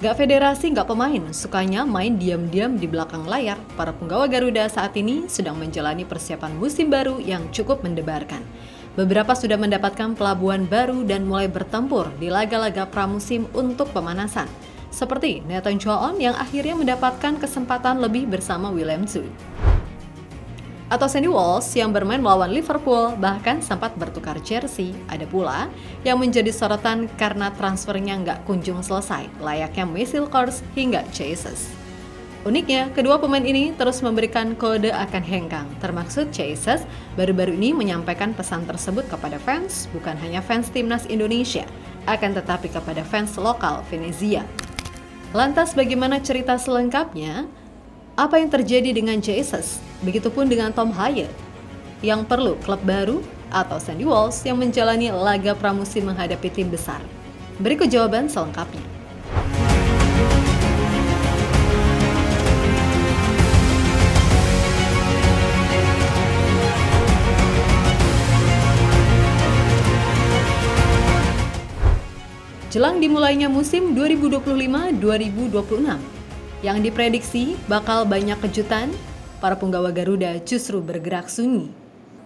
Gak federasi, gak pemain, sukanya main diam-diam di belakang layar. Para penggawa Garuda saat ini sedang menjalani persiapan musim baru yang cukup mendebarkan. Beberapa sudah mendapatkan pelabuhan baru dan mulai bertempur di laga-laga pramusim untuk pemanasan. Seperti Nathan Choon yang akhirnya mendapatkan kesempatan lebih bersama William Tzu. Atau Sandy Walsh yang bermain melawan Liverpool bahkan sempat bertukar jersey. Ada pula yang menjadi sorotan karena transfernya nggak kunjung selesai, layaknya Michael Kors hingga Jesus. Uniknya, kedua pemain ini terus memberikan kode akan hengkang, termaksud Jesus baru-baru ini menyampaikan pesan tersebut kepada fans, bukan hanya fans timnas Indonesia, akan tetapi kepada fans lokal Venezia. Lantas bagaimana cerita selengkapnya? Apa yang terjadi dengan Jesus? Begitupun dengan Tom Hyatt yang perlu klub baru atau Sandy Walsh yang menjalani laga pramusim menghadapi tim besar. Berikut jawaban selengkapnya. Jelang dimulainya musim 2025-2026 yang diprediksi bakal banyak kejutan, para penggawa Garuda justru bergerak sunyi.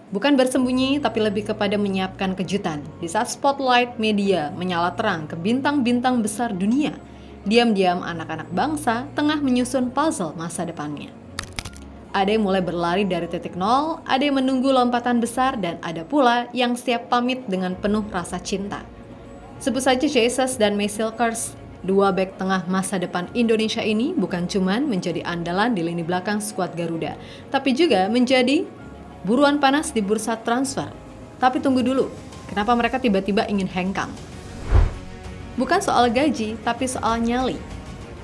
Bukan bersembunyi, tapi lebih kepada menyiapkan kejutan. Di saat spotlight media menyala terang ke bintang-bintang besar dunia, diam-diam anak-anak bangsa tengah menyusun puzzle masa depannya. Ada yang mulai berlari dari titik nol, ada yang menunggu lompatan besar, dan ada pula yang siap pamit dengan penuh rasa cinta. Sebut saja Jesus dan Michael Kors. Dua bek tengah masa depan Indonesia ini bukan cuman menjadi andalan di lini belakang skuad Garuda, tapi juga menjadi buruan panas di bursa transfer. Tapi tunggu dulu, kenapa mereka tiba-tiba ingin hengkang? Bukan soal gaji, tapi soal nyali.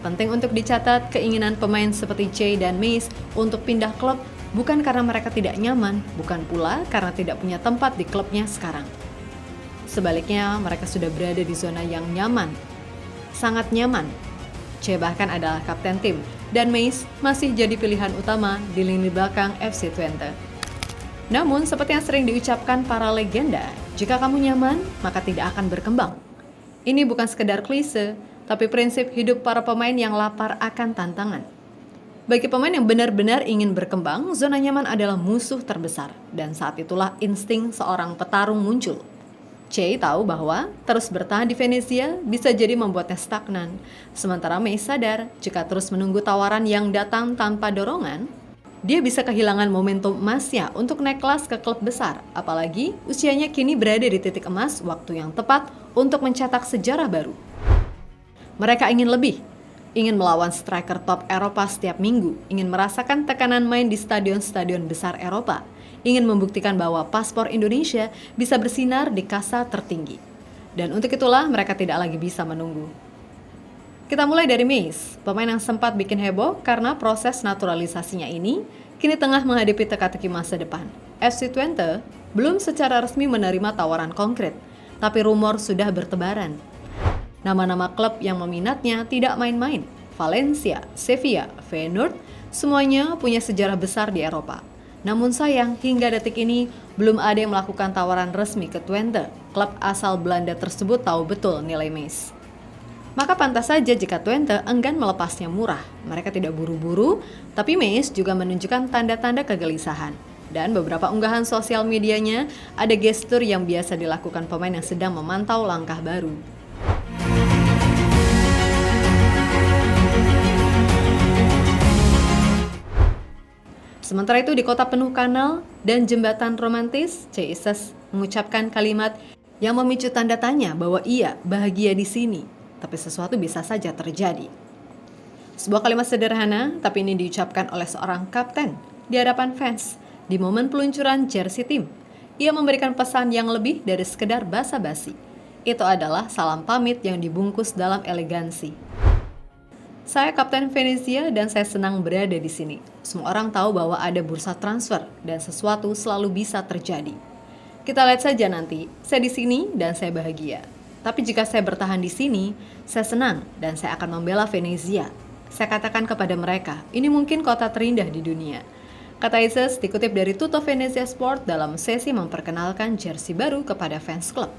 Penting untuk dicatat keinginan pemain seperti Jay dan Mace untuk pindah klub bukan karena mereka tidak nyaman, bukan pula karena tidak punya tempat di klubnya sekarang. Sebaliknya, mereka sudah berada di zona yang nyaman. Sangat nyaman. Che bahkan adalah kapten tim dan Mace masih jadi pilihan utama di lini belakang FC Twente. Namun seperti yang sering diucapkan para legenda, jika kamu nyaman maka tidak akan berkembang. Ini bukan sekedar klise, tapi prinsip hidup para pemain yang lapar akan tantangan. Bagi pemain yang benar-benar ingin berkembang, zona nyaman adalah musuh terbesar dan saat itulah insting seorang petarung muncul. Che tahu bahwa terus bertahan di Venezia bisa jadi membuatnya stagnan. Sementara Mei sadar jika terus menunggu tawaran yang datang tanpa dorongan, dia bisa kehilangan momentum emasnya untuk naik kelas ke klub besar. Apalagi usianya kini berada di titik emas, waktu yang tepat untuk mencetak sejarah baru. Mereka ingin lebih, ingin melawan striker top Eropa setiap minggu, ingin merasakan tekanan main di stadion-stadion besar Eropa, ingin membuktikan bahwa paspor Indonesia bisa bersinar di kasta tertinggi. Dan untuk itulah mereka tidak lagi bisa menunggu. Kita mulai dari Mace, pemain yang sempat bikin heboh karena proses naturalisasinya ini kini tengah menghadapi teka-teki masa depan. FC Twente belum secara resmi menerima tawaran konkret, tapi rumor sudah bertebaran. Nama-nama klub yang meminatnya tidak main-main. Valencia, Sevilla, Feyenoord, semuanya punya sejarah besar di Eropa. Namun sayang, hingga detik ini belum ada yang melakukan tawaran resmi ke Twente. Klub asal Belanda tersebut tahu betul nilai Mace. Maka pantas saja jika Twente enggan melepasnya murah. Mereka tidak buru-buru, tapi Mace juga menunjukkan tanda-tanda kegelisahan. Dan beberapa unggahan sosial medianya ada gestur yang biasa dilakukan pemain yang sedang memantau langkah baru. Sementara itu di kota penuh kanal dan jembatan romantis, Jesus mengucapkan kalimat yang memicu tanda tanya bahwa ia bahagia di sini, tapi sesuatu bisa saja terjadi. Sebuah kalimat sederhana, tapi ini diucapkan oleh seorang kapten di hadapan fans di momen peluncuran jersey tim. Ia memberikan pesan yang lebih dari sekedar basa-basi. Itu adalah salam pamit yang dibungkus dalam elegansi. Saya Kapten Venezia dan saya senang berada di sini. Semua orang tahu bahwa ada bursa transfer dan sesuatu selalu bisa terjadi. Kita lihat saja nanti. Saya di sini dan saya bahagia. Tapi jika saya bertahan di sini, saya senang dan saya akan membela Venezia. Saya katakan kepada mereka, ini mungkin kota terindah di dunia. Kata Jesus dikutip dari Tutto Venezia Sport dalam sesi memperkenalkan jersey baru kepada fans klub.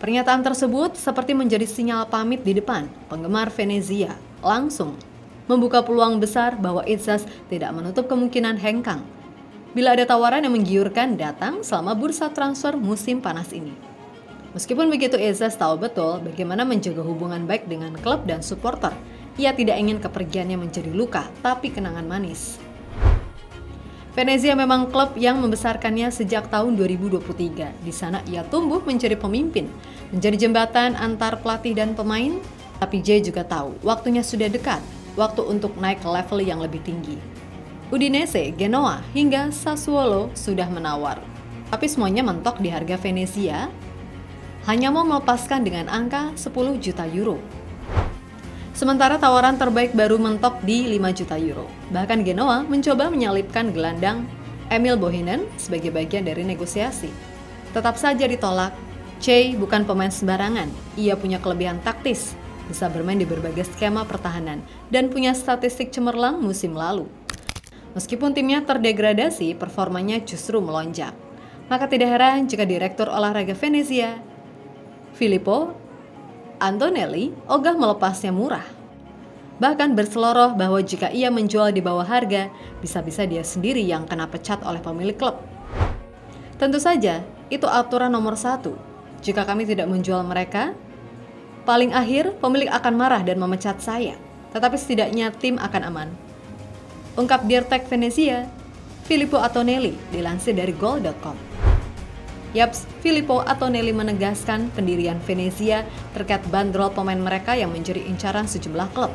Pernyataan tersebut seperti menjadi sinyal pamit di depan penggemar Venezia, langsung membuka peluang besar bahwa Itzhak tidak menutup kemungkinan hengkang bila ada tawaran yang menggiurkan datang selama bursa transfer musim panas ini. Meskipun begitu, Itzhak tahu betul bagaimana menjaga hubungan baik dengan klub dan supporter. Ia tidak ingin kepergiannya menjadi luka, tapi kenangan manis. Venezia memang klub yang membesarkannya sejak tahun 2023. Di sana ia tumbuh menjadi pemimpin, menjadi jembatan antar pelatih dan pemain. Tapi Jay juga tahu waktunya sudah dekat, waktu untuk naik ke level yang lebih tinggi. Udinese, Genoa, hingga Sassuolo sudah menawar. Tapi semuanya mentok di harga Venezia, hanya mau melepaskan dengan angka 10 juta euro. Sementara tawaran terbaik baru mentok di 5 juta euro. Bahkan Genoa mencoba menyelipkan gelandang Emil Bohinen sebagai bagian dari negosiasi. Tetap saja ditolak. Che bukan pemain sembarangan. Ia punya kelebihan taktis, bisa bermain di berbagai skema pertahanan, dan punya statistik cemerlang musim lalu. Meskipun timnya terdegradasi, performanya justru melonjak. Maka tidak heran jika Direktur Olahraga Venezia, Filippo Antonelli, ogah melepasnya murah. Bahkan berseloroh bahwa jika ia menjual di bawah harga, bisa-bisa dia sendiri yang kena pecat oleh pemilik klub. Tentu saja, itu aturan nomor 1. Jika kami tidak menjual mereka, paling akhir pemilik akan marah dan memecat saya. Tetapi setidaknya tim akan aman. Ungkap Dirtek Venezia, Filippo Antonelli, dilansir dari Goal.com. Yaps, Filippo Antonelli menegaskan pendirian Venezia terkait bandrol pemain mereka yang menjadi incaran sejumlah klub.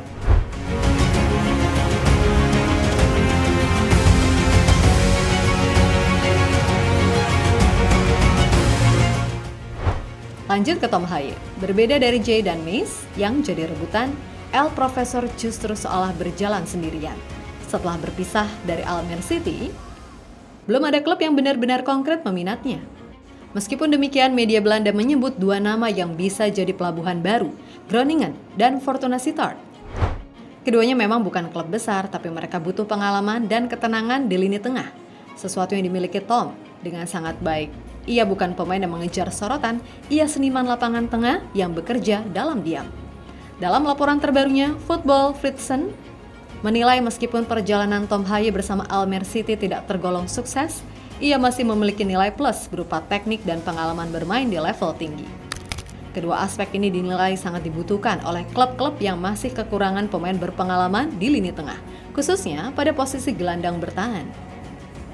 Lanjut ke Tom Haye. Berbeda dari Jay dan Mace yang jadi rebutan, El Profesor justru seolah berjalan sendirian. Setelah berpisah dari Almere City, belum ada klub yang benar-benar konkret meminatnya. Meskipun demikian, media Belanda menyebut 2 nama yang bisa jadi pelabuhan baru, Groningen dan Fortuna Sittard. Keduanya memang bukan klub besar, tapi mereka butuh pengalaman dan ketenangan di lini tengah, sesuatu yang dimiliki Tom dengan sangat baik. Ia bukan pemain yang mengejar sorotan, ia seniman lapangan tengah yang bekerja dalam diam. Dalam laporan terbarunya, Football Fritzen menilai meskipun perjalanan Tom Haye bersama Almere City tidak tergolong sukses, ia masih memiliki nilai plus berupa teknik dan pengalaman bermain di level tinggi. Kedua aspek ini dinilai sangat dibutuhkan oleh klub-klub yang masih kekurangan pemain berpengalaman di lini tengah, khususnya pada posisi gelandang bertahan.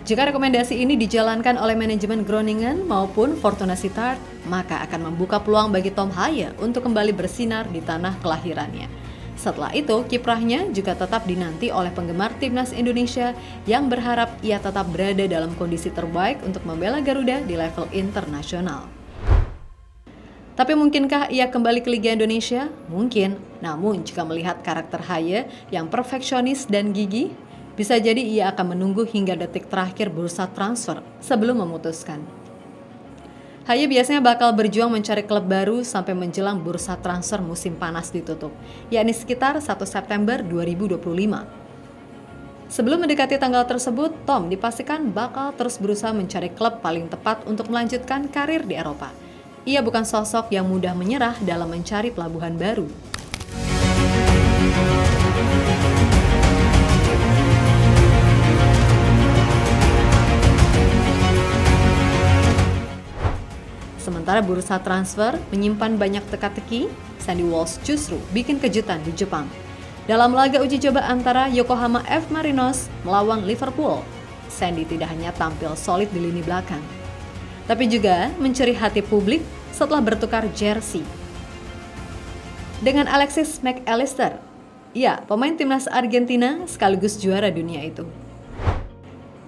Jika rekomendasi ini dijalankan oleh manajemen Groningen maupun Fortuna Sittard, maka akan membuka peluang bagi Tom Haye untuk kembali bersinar di tanah kelahirannya. Setelah itu, kiprahnya juga tetap dinanti oleh penggemar timnas Indonesia yang berharap ia tetap berada dalam kondisi terbaik untuk membela Garuda di level internasional. Tapi mungkinkah ia kembali ke Liga Indonesia? Mungkin, namun jika melihat karakter Haye yang perfeksionis dan gigih, bisa jadi ia akan menunggu hingga detik terakhir bursa transfer sebelum memutuskan. Haye biasanya bakal berjuang mencari klub baru sampai menjelang bursa transfer musim panas ditutup, yakni sekitar 1 September 2025. Sebelum mendekati tanggal tersebut, Tom dipastikan bakal terus berusaha mencari klub paling tepat untuk melanjutkan karir di Eropa. Ia bukan sosok yang mudah menyerah dalam mencari pelabuhan baru. Sementara bursa transfer menyimpan banyak teka-teki, Sandy Walsh justru bikin kejutan di Jepang. Dalam laga uji coba antara Yokohama F. Marinos melawan Liverpool, Sandy tidak hanya tampil solid di lini belakang, tapi juga mencuri hati publik setelah bertukar jersey dengan Alexis McAllister. Ya, pemain timnas Argentina sekaligus juara dunia itu.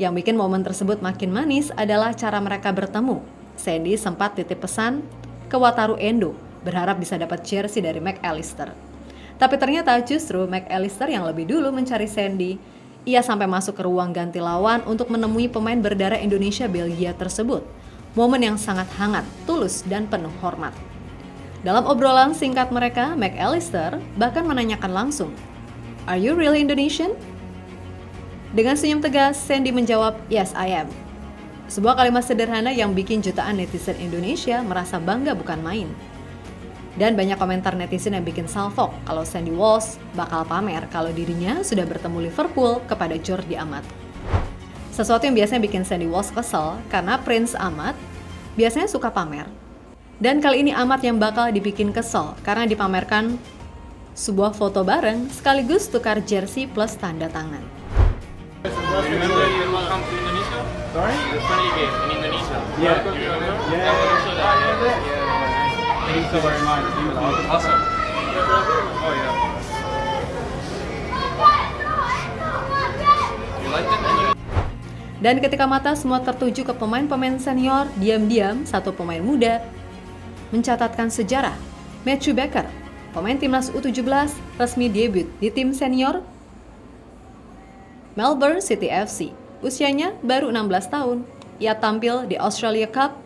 Yang bikin momen tersebut makin manis adalah cara mereka bertemu. Sandy sempat titip pesan ke Wataru Endo, berharap bisa dapat jersey dari McAllister. Tapi ternyata justru McAllister yang lebih dulu mencari Sandy. Ia sampai masuk ke ruang ganti lawan untuk menemui pemain berdarah Indonesia Belgia tersebut. Momen yang sangat hangat, tulus, dan penuh hormat. Dalam obrolan singkat mereka, McAllister bahkan menanyakan langsung, "Are you really Indonesian?" Dengan senyum tegas, Sandy menjawab, "Yes, I am." Sebuah kalimat sederhana yang bikin jutaan netizen Indonesia merasa bangga bukan main. Dan banyak komentar netizen yang bikin salfok kalau Sandy Walsh bakal pamer kalau dirinya sudah bertemu Liverpool kepada Jordi Amat. Sesuatu yang biasanya bikin Sandy Walsh kesel karena Prince Amat biasanya suka pamer. Dan kali ini Amat yang bakal dibikin kesel karena dipamerkan sebuah foto bareng sekaligus tukar jersey plus tanda tangan. Remember you come to Indonesia? Sorry? The friendly game in Indonesia. Yeah. You remember? Yeah. Also that, yeah. Thank you so very much. Awesome. Oh yeah. You like it? Dan ketika mata semua tertuju ke pemain-pemain senior, diam-diam satu pemain muda mencatatkan sejarah. Matthew Baker, pemain timnas U17, resmi debut di tim senior Melbourne City FC. Usianya baru 16 tahun. Ia tampil di Australia Cup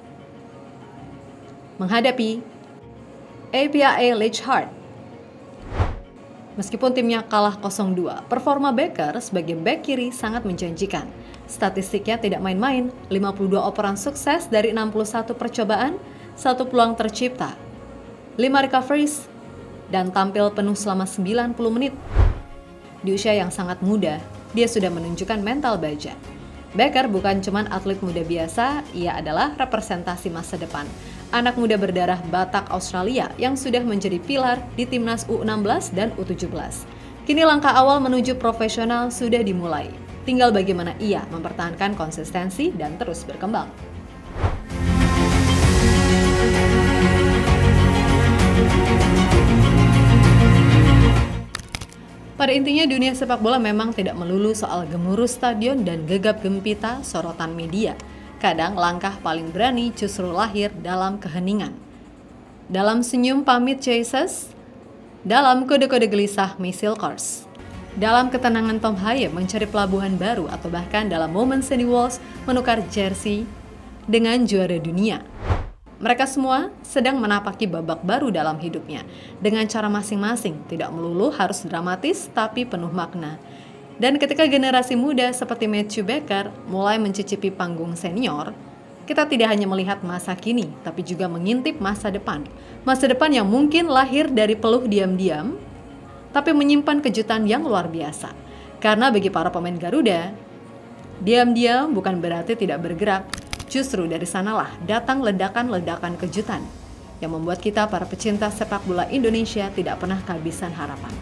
menghadapi APA Leeds Heart. Meskipun timnya kalah 0-2, performa Baker sebagai bek kiri sangat menjanjikan. Statistiknya tidak main-main, 52 operan sukses dari 61 percobaan, 1 peluang tercipta, 5 recoveries, dan tampil penuh selama 90 menit. Di usia yang sangat muda, dia sudah menunjukkan mental baja. Baker bukan cuma atlet muda biasa, ia adalah representasi masa depan. Anak muda berdarah Batak Australia yang sudah menjadi pilar di timnas U16 dan U17. Kini langkah awal menuju profesional sudah dimulai. Tinggal bagaimana ia mempertahankan konsistensi dan terus berkembang. Pada intinya dunia sepak bola memang tidak melulu soal gemuruh stadion dan gegap gempita sorotan media. Kadang langkah paling berani justru lahir dalam keheningan. Dalam senyum pamit Jesus, dalam kode-kode gelisah Michael Kors, dalam ketenangan Tom Hayem mencari pelabuhan baru atau bahkan dalam momen Sandy Walsh menukar jersey dengan juara dunia. Mereka semua sedang menapaki babak baru dalam hidupnya dengan cara masing-masing, tidak melulu harus dramatis tapi penuh makna. Dan ketika generasi muda seperti Matthew Baker mulai mencicipi panggung senior, kita tidak hanya melihat masa kini, tapi juga mengintip masa depan. Masa depan yang mungkin lahir dari peluh diam-diam, tapi menyimpan kejutan yang luar biasa. Karena bagi para pemain Garuda, diam-diam bukan berarti tidak bergerak. Justru dari sanalah datang ledakan-ledakan kejutan yang membuat kita para pecinta sepak bola Indonesia tidak pernah kehabisan harapan.